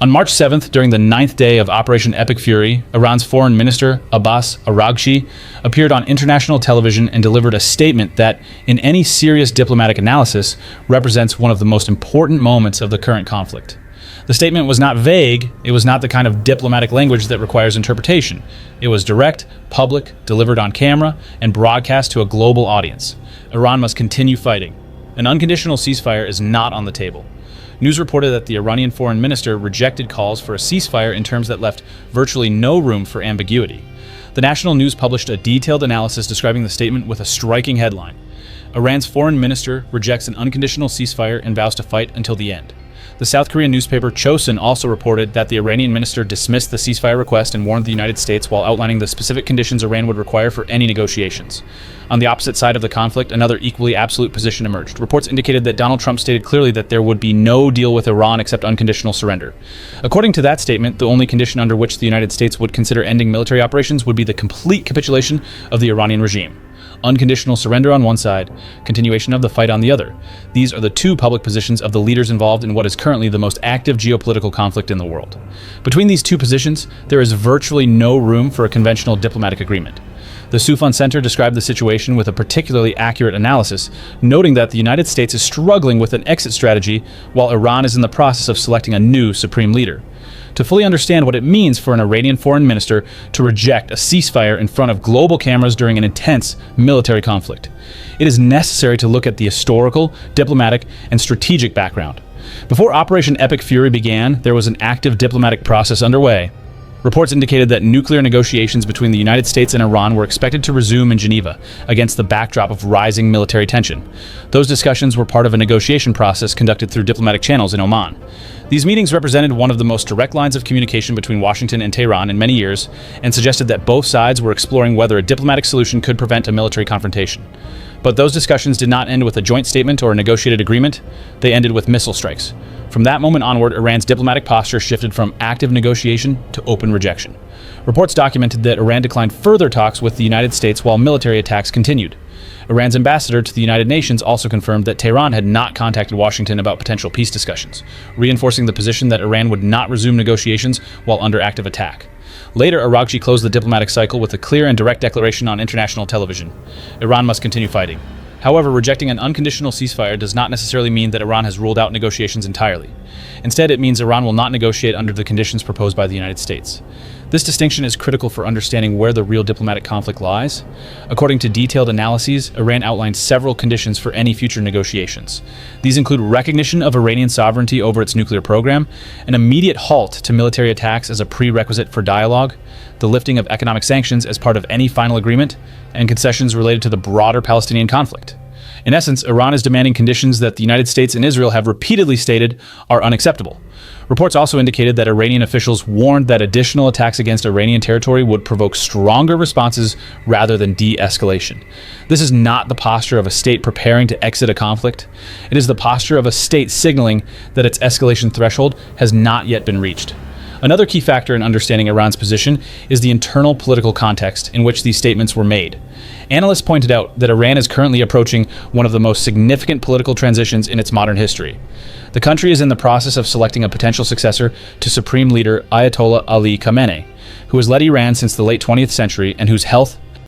On March 7th, during the 9th day of Operation Epic Fury, Iran's foreign minister, Abbas Araghchi, appeared on international television and delivered a statement that, in any serious diplomatic analysis, represents one of the most important moments of the current conflict. The statement was not vague. It was not the kind of diplomatic language that requires interpretation. It was direct, public, delivered on camera, and broadcast to a global audience. Iran must continue fighting. An unconditional ceasefire is not on the table. News reported that the Iranian foreign minister rejected calls for a ceasefire in terms that left virtually no room for ambiguity. The national news published a detailed analysis describing the statement with a striking headline. Iran's foreign minister rejects an unconditional ceasefire and vows to fight until the end. The South Korean newspaper Chosun also reported that the Iranian minister dismissed the ceasefire request and warned the United States while outlining the specific conditions Iran would require for any negotiations. On the opposite side of the conflict, another equally absolute position emerged. Reports indicated that Donald Trump stated clearly that there would be no deal with Iran except unconditional surrender. According to that statement, the only condition under which the United States would consider ending military operations would be the complete capitulation of the Iranian regime. Unconditional surrender on one side, continuation of the fight on the other. These are the two public positions of the leaders involved in what is currently the most active geopolitical conflict in the world. Between these two positions, there is virtually no room for a conventional diplomatic agreement. The Soufan Center described the situation with a particularly accurate analysis, noting that the United States is struggling with an exit strategy while Iran is in the process of selecting a new supreme leader. To fully understand what it means for an Iranian foreign minister to reject a ceasefire in front of global cameras during an intense military conflict, it is necessary to look at the historical, diplomatic, and strategic background. Before Operation Epic Fury began, there was an active diplomatic process underway. Reports indicated that nuclear negotiations between the United States and Iran were expected to resume in Geneva against the backdrop of rising military tension. Those discussions were part of a negotiation process conducted through diplomatic channels in Oman. These meetings represented one of the most direct lines of communication between Washington and Tehran in many years and suggested that both sides were exploring whether a diplomatic solution could prevent a military confrontation. But those discussions did not end with a joint statement or a negotiated agreement. They ended with missile strikes. From that moment onward, Iran's diplomatic posture shifted from active negotiation to open rejection. Reports documented that Iran declined further talks with the United States while military attacks continued. Iran's ambassador to the United Nations also confirmed that Tehran had not contacted Washington about potential peace discussions, reinforcing the position that Iran would not resume negotiations while under active attack. Later, Araghchi closed the diplomatic cycle with a clear and direct declaration on international television. Iran must continue fighting. However, rejecting an unconditional ceasefire does not necessarily mean that Iran has ruled out negotiations entirely. Instead, it means Iran will not negotiate under the conditions proposed by the United States. This distinction is critical for understanding where the real diplomatic conflict lies. According to detailed analyses, Iran outlined several conditions for any future negotiations. These include recognition of Iranian sovereignty over its nuclear program, an immediate halt to military attacks as a prerequisite for dialogue, the lifting of economic sanctions as part of any final agreement, and concessions related to the broader Palestinian conflict. In essence, Iran is demanding conditions that the United States and Israel have repeatedly stated are unacceptable. Reports also indicated that Iranian officials warned that additional attacks against Iranian territory would provoke stronger responses rather than de-escalation. This is not the posture of a state preparing to exit a conflict. It is the posture of a state signaling that its escalation threshold has not yet been reached. Another key factor in understanding Iran's position is the internal political context in which these statements were made. Analysts pointed out that Iran is currently approaching one of the most significant political transitions in its modern history. The country is in the process of selecting a potential successor to Supreme Leader Ayatollah Ali Khamenei, who has led Iran since the late 20th century and whose health,